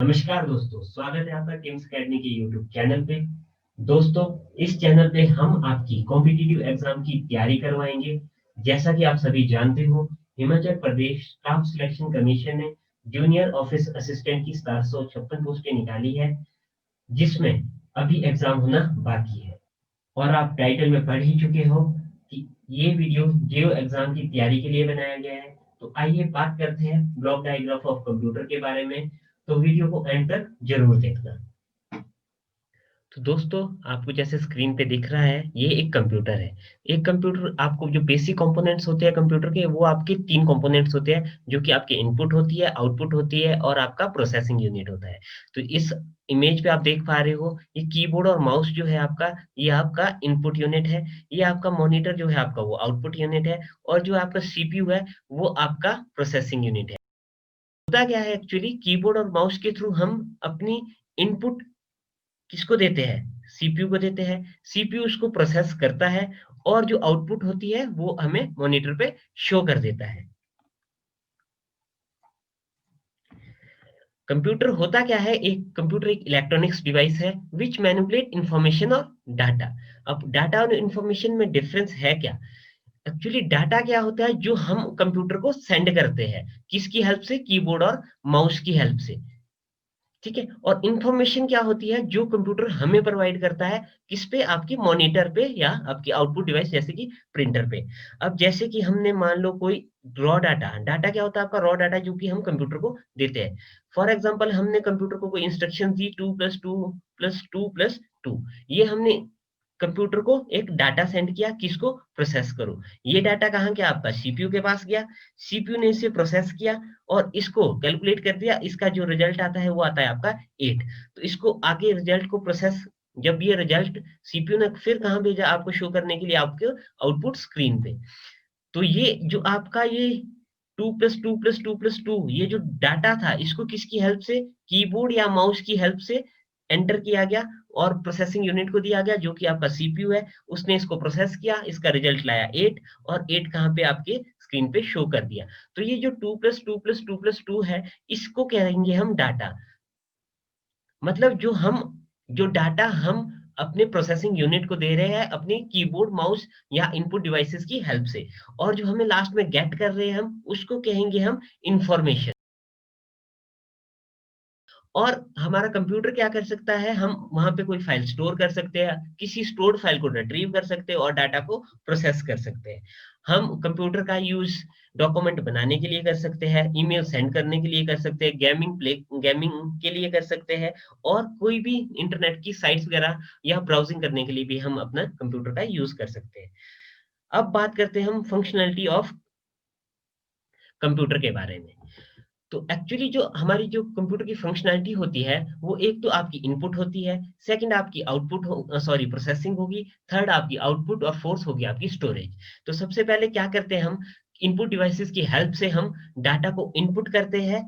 नमस्कार दोस्तों, स्वागत है आपका किम्स अकेडमी के यूट्यूब चैनल पे। दोस्तों, इस चैनल पे हम आपकी कॉम्पिटिटिव एग्जाम की तैयारी करवाएंगे। जैसा कि आप सभी जानते हो, Himachal Pradesh staff selection commission ने जूनियर ऑफिस असिस्टेंट की 756 पोस्टें निकाली है, जिसमें अभी एग्जाम होना बाकी है। और आप टाइटल में पढ़ ही चुके हो कि ये वीडियो जियो एग्जाम की तैयारी के लिए बनाया गया है। तो आइए बात करते हैं ब्लॉक डायग्राफ ऑफ कंप्यूटर के बारे में। तो वीडियो को एंड तक जरूर देखना। तो दोस्तों, आपको जैसे स्क्रीन पे दिख रहा है, ये एक कंप्यूटर है। एक कंप्यूटर, आपको जो बेसिक कंपोनेंट्स होते हैं कंप्यूटर के, वो आपके 3 कंपोनेंट्स होते हैं, जो कि आपके इनपुट होती है, आउटपुट होती है और आपका प्रोसेसिंग यूनिट होता है। तो इस इमेज पे आप देख पा रहे हो, ये कीबोर्ड और माउस जो है आपका, ये आपका इनपुट यूनिट है। ये आपका मॉनिटर जो है आपका, वो आउटपुट यूनिट है। और जो आपका सीपीयू है, वो आपका प्रोसेसिंग यूनिट है। होता क्या है एक्चुअली, कीबोर्ड और माउस के थ्रू हम अपनी इनपुट किसको देते हैं? सीपीयू को देते हैं। सीपीयू उसको प्रोसेस करता है और जो आउटपुट होती है वो हमें मॉनिटर पे शो कर देता है। कंप्यूटर होता क्या है? एक कंप्यूटर एक इलेक्ट्रॉनिक्स डिवाइस है विच मैनिपुलेट इंफॉर्मेशन और डाटा। अब डाटा और इंफॉर्मेशन में डिफरेंस है क्या? एक्चुअली डाटा क्या होता है? जो हम कंप्यूटर को सेंड करते हैं, किसकी हेल्प से? कीबोर्ड और माउस की हेल्प से। ठीक है। और इंफॉर्मेशन क्या होती है? जो कंप्यूटर हमें प्रोवाइड करता है, किस पे? आपकी मॉनिटर पे या आपकी आउटपुट डिवाइस जैसे कि प्रिंटर पे। अब जैसे कि हमने मान लो कोई रॉ डाटा, डाटा क्या होता है आपका? रॉ डाटा, जो कि हम कंप्यूटर को देते हैं। फॉर एग्जांपल, हमने कंप्यूटर को कोई इंस्ट्रक्शन दी, 2+2+2+2, ये हमने कंप्यूटर को एक डाटा सेंड किया, किसको? प्रोसेस करो। ये डाटा कहाँ गया? आपका सीपीयू के पास गया। सीपीयू ने इसे प्रोसेस किया और इसको कैलकुलेट कर दिया। इसका जो रिजल्ट आता है वो आता है आपका 8। तो इसको आगे रिजल्ट को प्रोसेस, जब ये रिजल्ट सीपीयू ने फिर कहाँ भेजा आपको शो करने के लिए? आपके आउटपुट स्क्रीन पे। तो ये जो आपका ये 2+2+2+2, ये जो डाटा था, इसको किसकी हेल्प से? कीबोर्ड या माउस की हेल्प से एंटर किया गया और प्रोसेसिंग यूनिट को दिया गया, जो कि आपका सीपीयू है। उसने इसको प्रोसेस किया, इसका रिजल्ट लाया 8, और 8 कहाँ पे? आपके स्क्रीन पे शो कर दिया। तो ये जो 2+2+2+2 है, इसको कहेंगे हम डाटा। मतलब जो डाटा हम अपने प्रोसेसिंग यूनिट को दे रहे हैं अपने कीबोर्ड, माउस या इनपुट डिवाइसेस की हेल्प से, और जो हमें लास्ट में गेट कर रहे हैं हम, उसको कहेंगे हम इंफॉर्मेशन। और हमारा कंप्यूटर क्या कर सकता है? हम वहां पे कोई फाइल स्टोर कर सकते हैं, किसी स्टोर्ड फाइल को रिट्रीव कर सकते हैं और डाटा को प्रोसेस कर सकते हैं। हम कंप्यूटर का यूज डॉक्यूमेंट बनाने के लिए कर सकते हैं, ईमेल सेंड करने के लिए कर सकते हैं, गेमिंग के लिए कर सकते हैं, और कोई भी इंटरनेट की साइट्स वगैरह या ब्राउजिंग करने के लिए भी हम अपना कंप्यूटर का यूज कर सकते हैं। अब बात करते हैं हम फंक्शनलिटी ऑफ कंप्यूटर के बारे में। तो एक्चुअली जो हमारी जो कंप्यूटर की फंक्शनैलिटी होती है, वो एक तो आपकी इनपुट होती है, सेकंड आपकी आउटपुट सॉरी प्रोसेसिंग होगी, थर्ड आपकी आउटपुट, और फोर्थ होगी आपकी स्टोरेज। तो सबसे पहले क्या करते हैं हम? इनपुट डिवाइसेस की हेल्प से हम डाटा को इनपुट करते हैं,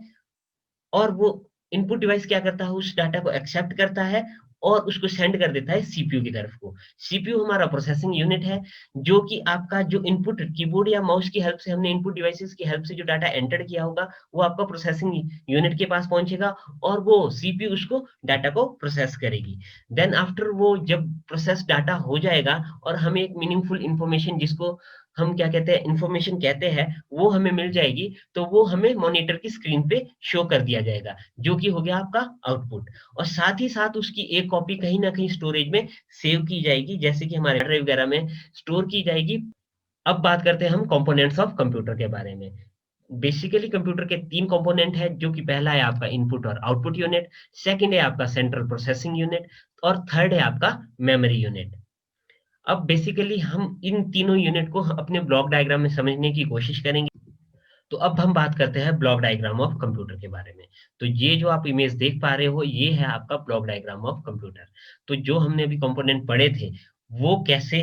और वो इनपुट डिवाइस क्या करता है? उस डाटा को एक्सेप्ट करता है और उसको सेंड कर देता है सीपीयू की तरफ को। सीपीयू हमारा प्रोसेसिंग यूनिट है, जो कि आपका जो इनपुट कीबोर्ड या माउस की हेल्प से, हमने इनपुट डिवाइसेस की हेल्प से जो डाटा एंटर किया होगा, वो आपका प्रोसेसिंग यूनिट के पास पहुंचेगा, और वो सीपीयू उसको डाटा को प्रोसेस करेगी। देन आफ्टर वो जब प्रोसेस डाटा हो जाएगा और हमें एक मीनिंगफुल इंफॉर्मेशन, जिसको हम क्या कहते हैं, इंफॉर्मेशन कहते हैं, वो हमें मिल जाएगी, तो वो हमें मॉनिटर की स्क्रीन पे शो कर दिया जाएगा, जो कि हो गया आपका आउटपुट। और साथ ही साथ उसकी एक कॉपी कहीं ना कहीं स्टोरेज में सेव की जाएगी, जैसे कि हमारे ड्राइव वगैरह में स्टोर की जाएगी। अब बात करते हैं हम कंपोनेंट्स ऑफ कंप्यूटर के बारे में। बेसिकली कंप्यूटर के 3 कंपोनेंट है, जो कि पहला है आपका इनपुट और आउटपुट यूनिट, सेकंड है आपका सेंट्रल प्रोसेसिंग यूनिट, और थर्ड है आपका मेमोरी यूनिट। अब बेसिकली हम इन तीनों यूनिट को अपने ब्लॉक डायग्राम में समझने की कोशिश करेंगे। तो अब हम बात करते हैं ब्लॉक डायग्राम ऑफ कंप्यूटर के बारे में। तो ये जो आप इमेज देख पा रहे हो, ये है आपका ब्लॉक डायग्राम ऑफ कंप्यूटर। तो जो हमने अभी कंपोनेंट पढ़े थे, वो कैसे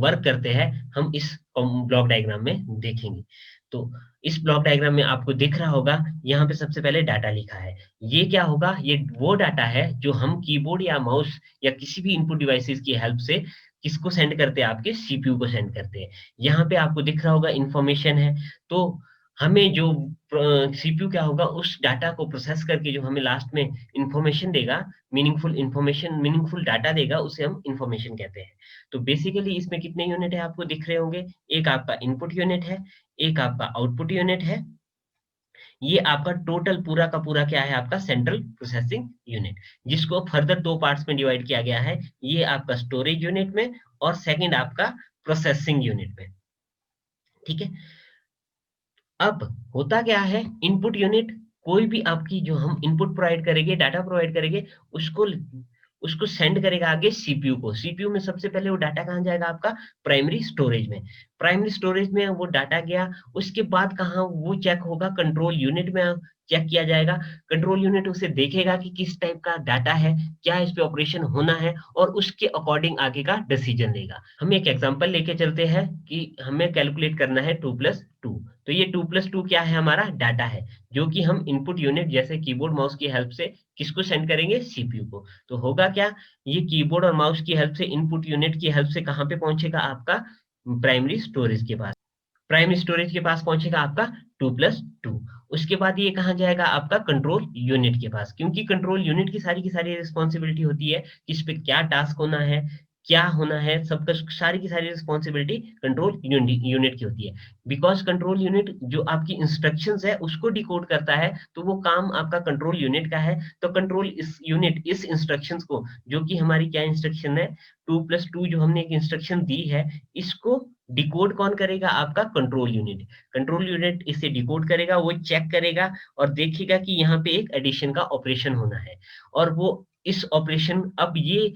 वर्क करते हैं, हम इस ब्लॉक डायग्राम में देखेंगे। तो इस ब्लॉक डायग्राम में आपको दिख रहा होगा, यहाँ पे सबसे पहले डाटा लिखा है। ये क्या होगा? ये वो डाटा है जो हम कीबोर्ड या माउस या किसी भी इनपुट डिवाइसेस की हेल्प से किसको सेंड करते हैं? आपके सीपीयू को सेंड करते हैं। यहाँ पे आपको दिख रहा होगा इंफॉर्मेशन है। तो हमें जो सीपीयू क्या होगा, उस डाटा को प्रोसेस करके जो हमें लास्ट में इंफॉर्मेशन देगा, मीनिंगफुल डाटा देगा, उसे हम इंफॉर्मेशन कहते हैं। तो बेसिकली इसमें कितने यूनिट है आपको दिख रहे होंगे, एक आपका इनपुट यूनिट है, एक आपका आउटपुट यूनिट है, ये आपका टोटल पूरा का पूरा क्या है, आपका सेंट्रल प्रोसेसिंग यूनिट, जिसको फर्दर दो पार्ट्स में डिवाइड किया गया है, ये आपका स्टोरेज यूनिट में और सेकंड आपका प्रोसेसिंग यूनिट में। ठीक है, अब होता क्या है, इनपुट यूनिट कोई भी आपकी जो हम इनपुट प्रोवाइड करेंगे, डाटा प्रोवाइड करेंगे, उसको उसको सेंड करेगा आगे सीपीयू को। सीपीयू में सबसे पहले वो डाटा कहाँ जाएगा, आपका प्राइमरी स्टोरेज में। प्राइमरी स्टोरेज में वो डाटा गया, उसके बाद कहाँ वो चेक होगा, कंट्रोल यूनिट में चेक किया जाएगा। कंट्रोल यूनिट उसे देखेगा कि किस टाइप का डाटा है, क्या इस पे ऑपरेशन होना है, और उसके अकॉर्डिंग आगे का डिसीजन लेगा। हम एक एग्जांपल लेके चलते हैं कि हमें कैलकुलेट करना है 2+2। तो ये 2+2 क्या है, हमारा डाटा है, जो कि हम इनपुट यूनिट जैसे कीबोर्ड माउस की हेल्प से किसको सेंड करेंगे, सीपीयू को। तो होगा क्या, ये कीबोर्ड और माउस की हेल्प से, इनपुट यूनिट की हेल्प से कहाँ पे पहुंचेगा, आपका प्राइमरी स्टोरेज के पास। प्राइमरी स्टोरेज के पास पहुंचेगा आपका 2+2। उसके बाद ये कहाँ जाएगा, आपका कंट्रोल यूनिट के पास, क्योंकि कंट्रोल यूनिट की सारी रिस्पॉन्सिबिलिटी होती है कि इस पे क्या टास्क होना है, क्या होना है, सबका सारी की सारी रिस्पॉन्सिबिलिटी कंट्रोल यूनिट की होती है। बिकॉज कंट्रोल यूनिट जो आपकी इंस्ट्रक्शंस है उसको डिकोड करता है, तो वो काम आपका कंट्रोल यूनिट का है। तो कंट्रोल इस यूनिट इस इंस्ट्रक्शंस को, जो कि हमारी क्या इंस्ट्रक्शन है, 2+2 जो हमने एक इंस्ट्रक्शन दी है, इसको डिकोड कौन करेगा, आपका कंट्रोल यूनिट। कंट्रोल यूनिट इसे डिकोड करेगा, वो चेक करेगा और देखेगा कि यहाँ पे एक एडिशन का ऑपरेशन होना है, और वो इस ऑपरेशन, अब ये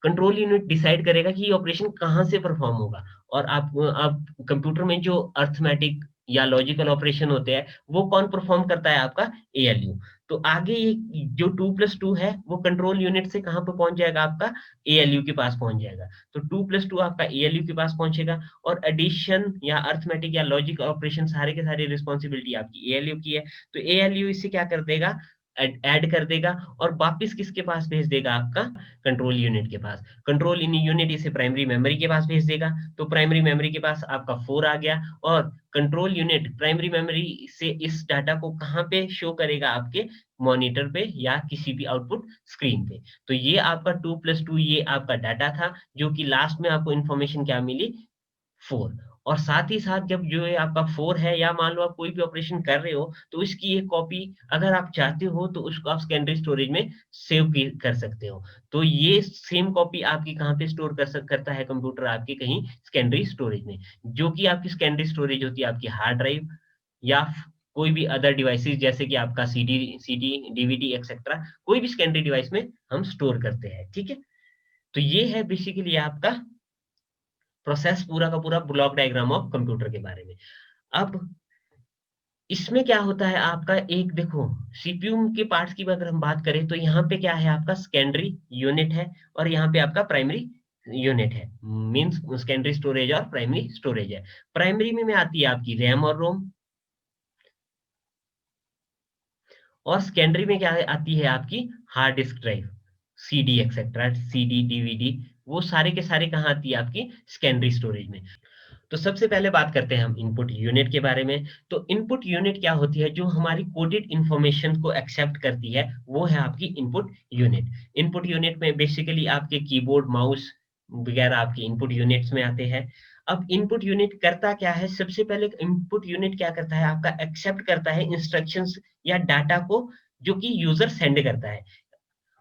कंट्रोल यूनिट डिसाइड करेगा कि ये ऑपरेशन कहाँ से परफॉर्म होगा। और आप कंप्यूटर में जो अर्थमेटिक या लॉजिकल ऑपरेशन होते हैं, वो कौन परफॉर्म करता है, आपका एएलयू। तो आगे ये जो 2+2 है, वो कंट्रोल यूनिट से कहाँ पे पहुंच जाएगा, आपका एएलयू के पास पहुंच जाएगा। तो 2+2 आपका एएलयू के पास पहुंचेगा, और एडिशन या अर्थमेटिक या लॉजिकल ऑपरेशन सारे के सारे रिस्पॉन्सिबिलिटी आपकी एएलयू की है। तो एएलयू इसे क्या कर देगा, ऐड कर देगा, और वापिस किसके पास भेज देगा, आपका कंट्रोल यूनिट के पास। कंट्रोल यूनिट इसे प्राइमरी मेमोरी के पास भेज देगा। तो प्राइमरी मेमोरी के पास आपका 4 आ गया, और कंट्रोल यूनिट प्राइमरी मेमोरी से इस डाटा को कहाँ पे शो करेगा, आपके मॉनिटर पे या किसी भी आउटपुट स्क्रीन पे। तो ये आपका 2+2 ये आपका डाटा था, जो कि लास्ट में आपको इंफॉर्मेशन क्या मिली, 4। और साथ ही साथ जब जो ये आपका 4 है, या मान लो आप कोई भी ऑपरेशन कर रहे हो, तो इसकी एक कॉपी अगर आप चाहते हो तो उसको आप सेकेंडरी स्टोरेज में सेव कर सकते हो। तो ये सेम कॉपी आपकी कहाँ पे स्टोर करता है कंप्यूटर, आपके कहीं सेकेंडरी स्टोरेज में, जो कि आपकी सेकेंडरी स्टोरेज होती है आपकी हार्ड ड्राइव, या कोई भी अदर डिवाइसेस जैसे कि आपका सीडी डीवीडी एक्सेट्रा, कोई भी सेकेंडरी डिवाइस में हम स्टोर करते हैं। ठीक है, तो ये है बेसिकली आपका प्रोसेस, पूरा का पूरा ब्लॉक डायग्राम ऑफ कंप्यूटर के बारे में। अब इसमें क्या होता है, आपका एक देखो, सीपीयू के पार्ट्स की अगर हम बात करें, तो यहाँ पे क्या है, आपका सेकेंडरी यूनिट है, और यहाँ पे आपका प्राइमरी यूनिट है, मींस सेकेंडरी स्टोरेज और प्राइमरी स्टोरेज है। प्राइमरी में आती है आपकी रैम और रोम, और सेकेंडरी में क्या आती है, आपकी hard disk drive, CD etcetera, CD DVD, वो सारे के सारे कहाँ आती है, आपकी सेकेंडरी स्टोरेज में। तो सबसे पहले बात करते हैं हम इनपुट यूनिट के बारे में। तो इनपुट यूनिट क्या होती है, जो हमारी कोडेड इंफॉर्मेशन को एक्सेप्ट करती है, वो है आपकी इनपुट यूनिट। इनपुट यूनिट में बेसिकली आपके कीबोर्ड माउस वगैरह आपके इनपुट यूनिट्स में आते हैं। अब इनपुट यूनिट करता क्या है, सबसे पहले इनपुट यूनिट क्या करता है, आपका एक्सेप्ट करता है इंस्ट्रक्शंस या डाटा को, जो कि यूजर सेंड करता है।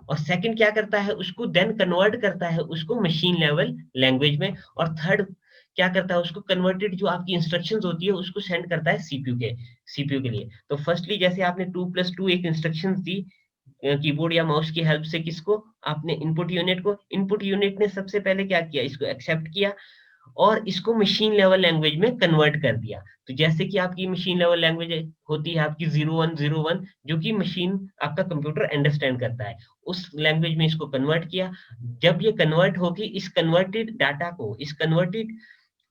और सेकंड क्या करता है, उसको देन कन्वर्ट करता है उसको मशीन लेवल लैंग्वेज में। और थर्ड क्या करता है, उसको कन्वर्टेड जो आपकी इंस्ट्रक्शंस होती है उसको सेंड करता है सीपीयू के लिए। तो फर्स्टली जैसे आपने 2+2 एक इंस्ट्रक्शंस दी कीबोर्ड या माउस की हेल्प से, किसको, आपने इनपुट यूनिट को। इनपुट यूनिट ने सबसे पहले क्या किया, इसको एक्सेप्ट किया, और इसको मशीन लेवल लैंग्वेज में कन्वर्ट कर दिया। तो जैसे कि आपकी मशीन लेवल लैंग्वेज होती है आपकी 0101, जो कि मशीन आपका कंप्यूटर अंडरस्टैंड करता है, उस लैंग्वेज में इसको कन्वर्ट किया। जब ये कन्वर्ट होगी, इस कन्वर्टेड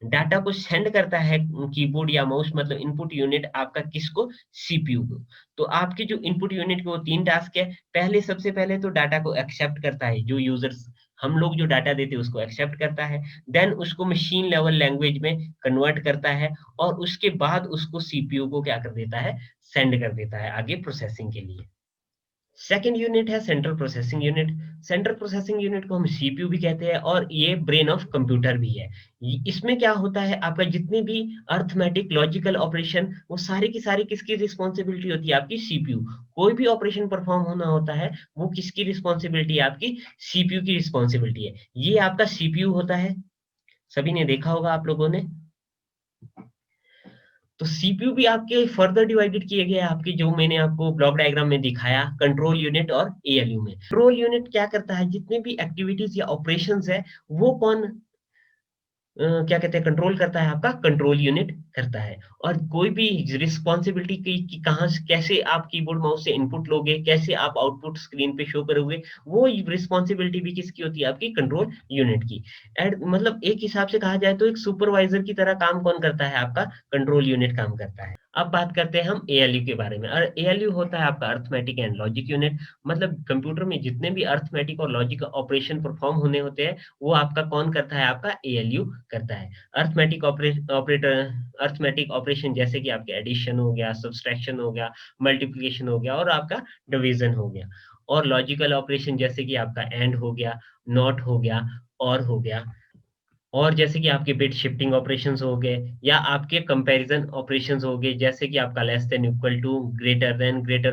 डाटा को सेंड करता है कीबोर्ड या माउस, मतलब इनपुट यूनिट आपका, किसको, सीपीयू को। तो आपके जो इनपुट यूनिट के वो 3 टास्क है। पहले सबसे पहले तो डाटा को एक्सेप्ट करता है, जो यूजर्स हम लोग जो डाटा देते हैं उसको एक्सेप्ट करता है, देन उसको मशीन लेवल लैंग्वेज में कन्वर्ट करता है और उसके बाद उसको सीपीयू को क्या कर देता है, सेंड कर देता है आगे प्रोसेसिंग के लिए। सेकंड यूनिट है central processing unit. Central processing unit को हम सीपीयू भी कहते हैं और ये ब्रेन ऑफ कंप्यूटर भी है। इसमें क्या होता है, आपका जितने भी अर्थमेटिक लॉजिकल ऑपरेशन वो सारी की सारी किसकी रिस्पॉन्सिबिलिटी होती है, आपकी सीपीयू। कोई भी ऑपरेशन परफॉर्म होना होता है वो किसकी रिस्पॉन्सिबिलिटी है, आपकी सीपीयू की रिस्पॉन्सिबिलिटी है। ये आपका सीपीयू होता है, सभी ने देखा होगा आप लोगों ने। तो सीपीयू भी आपके फर्दर डिवाइडेड किए गए हैं, आपकी जो मैंने आपको ब्लॉक डायग्राम में दिखाया कंट्रोल यूनिट और एएलयू में। कंट्रोल यूनिट क्या करता है, जितने भी एक्टिविटीज या ऑपरेशंस है वो कौन क्या कहते हैं, कंट्रोल करता है, आपका कंट्रोल यूनिट करता है। और कोई भी रिस्पॉन्सिबिलिटी की कहाँ से कैसे आप कीबोर्ड माउस से इनपुट लोगे, कैसे आप आउटपुट स्क्रीन पे शो करोगे, वो रिस्पॉन्सिबिलिटी भी किसकी होती है, आपकी कंट्रोल यूनिट की। एड मतलब एक हिसाब से कहा जाए तो एक सुपरवाइजर की तरह काम कौन करता है, आपका कंट्रोल यूनिट काम करता है। अब बात करते हैं हम एएलयू के बारे में। और एएलयू होता है आपका अर्थमेटिक एंड लॉजिक यूनिट। मतलब कंप्यूटर में जितने भी अर्थमेटिक और लॉजिक ऑपरेशन परफॉर्म होने होते हैं वो आपका कौन करता है, आपका एएलयू करता है। अर्थमेटिक ऑपरेटर अर्थमेटिक ऑपरेशन जैसे कि आपके एडिशन हो गया, सब्सट्रैक्शन हो गया, मल्टीप्लिकेशन हो गया और आपका डिवीजन हो गया। और लॉजिकल ऑपरेशन जैसे कि आपका एंड हो गया, नॉट हो गया, और हो गया। और जैसे कि आपके बिट शिफ्टिंग ऑपरेशंस हो गए या आपके कंपैरिजन ऑपरेशंस हो गए, जैसे कि आपका less than equal to, greater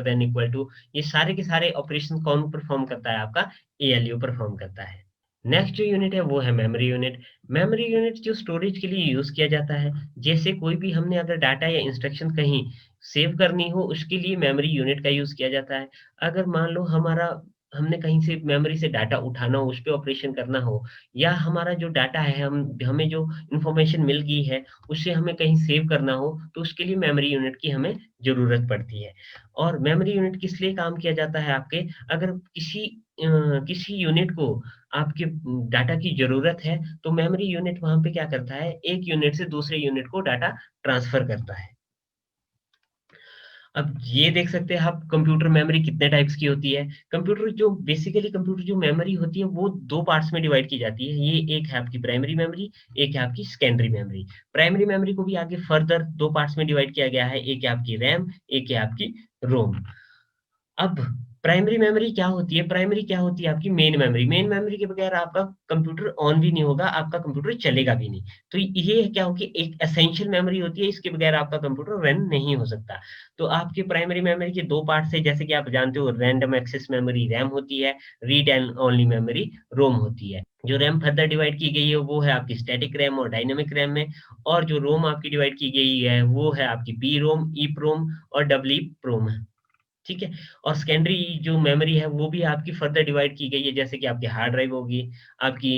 than equal to, ये सारे के सारे ऑपरेशन कौन परफॉर्म करता है, आपका एएलयू परफॉर्म करता है। नेक्स्ट जो यूनिट है वो है मेमोरी यूनिट। मेमोरी यूनिट जो स्टोरेज के लिए यूज किया जाता है। जैसे कोई भी हमने अगर डाटा या इंस्ट्रक्शन कहीं सेव करनी हो उसके लिए मेमोरी यूनिट का यूज किया जाता है। अगर मान लो हमारा हमने कहीं से मेमोरी से डाटा उठाना हो, उस पे ऑपरेशन करना हो, या हमारा जो डाटा है हम हमें जो इंफॉर्मेशन मिल गई है उसे हमें कहीं सेव करना हो, तो उसके लिए मेमोरी यूनिट की हमें जरूरत पड़ती है। और मेमोरी यूनिट किस लिए काम किया जाता है, आपके अगर किसी यूनिट को आपके डाटा की ज़रूरत है, तो मेमोरी यूनिट वहाँ पे क्या करता है, एक यूनिट से दूसरे यूनिट को डाटा ट्रांसफ़र करता है। अब ये देख सकते हैं आप कंप्यूटर मेमोरी कितने टाइप्स की होती है। कंप्यूटर जो मेमोरी होती है वो 2 पार्ट्स में डिवाइड की जाती है। ये एक है आपकी प्राइमरी मेमोरी, एक है आपकी सेकेंडरी मेमोरी। प्राइमरी मेमोरी को भी आगे फर्दर 2 पार्ट्स में डिवाइड किया गया है, एक है आपकी रैम, एक है आपकी रोम। अब प्राइमरी मेमोरी क्या होती है? प्राइमरी क्या होती है? आपकी मेन मेमोरी। मेन मेमोरी के बगैर आपका कंप्यूटर ऑन भी नहीं होगा, आपका कंप्यूटर चलेगा भी नहीं। तो ये क्या हो कि एक एसेंशियल मेमोरी होती है, इसके बगैर आपका कंप्यूटर रन नहीं हो सकता। तो आपकी प्राइमरी मेमोरी के 2 पार्ट्स है, जैसे कि आप जानते हो रैंडम एक्सेस मेमोरी रैम होती है, रीड एंड ओनली मेमोरी रोम होती है। जो रैम फर्दर डिवाइड की गई है वो है आपकी स्टैटिक रैम और डायनामिक रैम में, और जो रोम आपकी डिवाइड की गई है वो है आपकी पी रोम, ईप्रोम और डब्ल्यूईप्रोम। ठीक है? और सेकेंडरी जो मेमोरी है वो भी आपकी फर्दर डिवाइड की गई है, जैसे कि आपकी हार्ड ड्राइव होगी, आपकी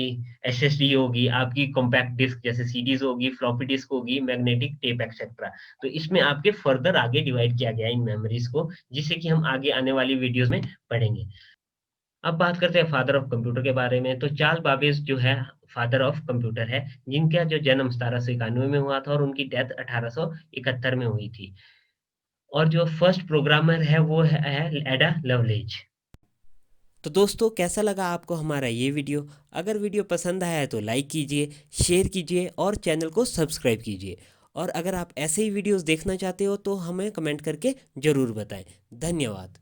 एसएसडी होगी, आपकी कॉम्पैक्ट डिस्क जैसे सीडीज़ होगी, फ्लॉपी डिस्क होगी, मैग्नेटिक टेप एक्सेट्रा। तो इसमें आपके फर्दर आगे डिवाइड किया गया है इन मेमोरीज़ को, जिसे कि हम आगे आने वाली वीडियोज़ में पढ़ेंगे। अब बात करते हैं फादर ऑफ कंप्यूटर के बारे में। तो चार्ल्स बाबेज जो है फादर ऑफ कंप्यूटर है, जिनका जो जन्म 1791 में हुआ था और उनकी डेथ 1871 में हुई थी। और जो फर्स्ट प्रोग्रामर है वो है एडा लवलेज। तो दोस्तों, कैसा लगा आपको हमारा ये वीडियो? अगर वीडियो पसंद आया है तो लाइक कीजिए, शेयर कीजिए और चैनल को सब्सक्राइब कीजिए। और अगर आप ऐसे ही वीडियोस देखना चाहते हो तो हमें कमेंट करके ज़रूर बताएं। धन्यवाद।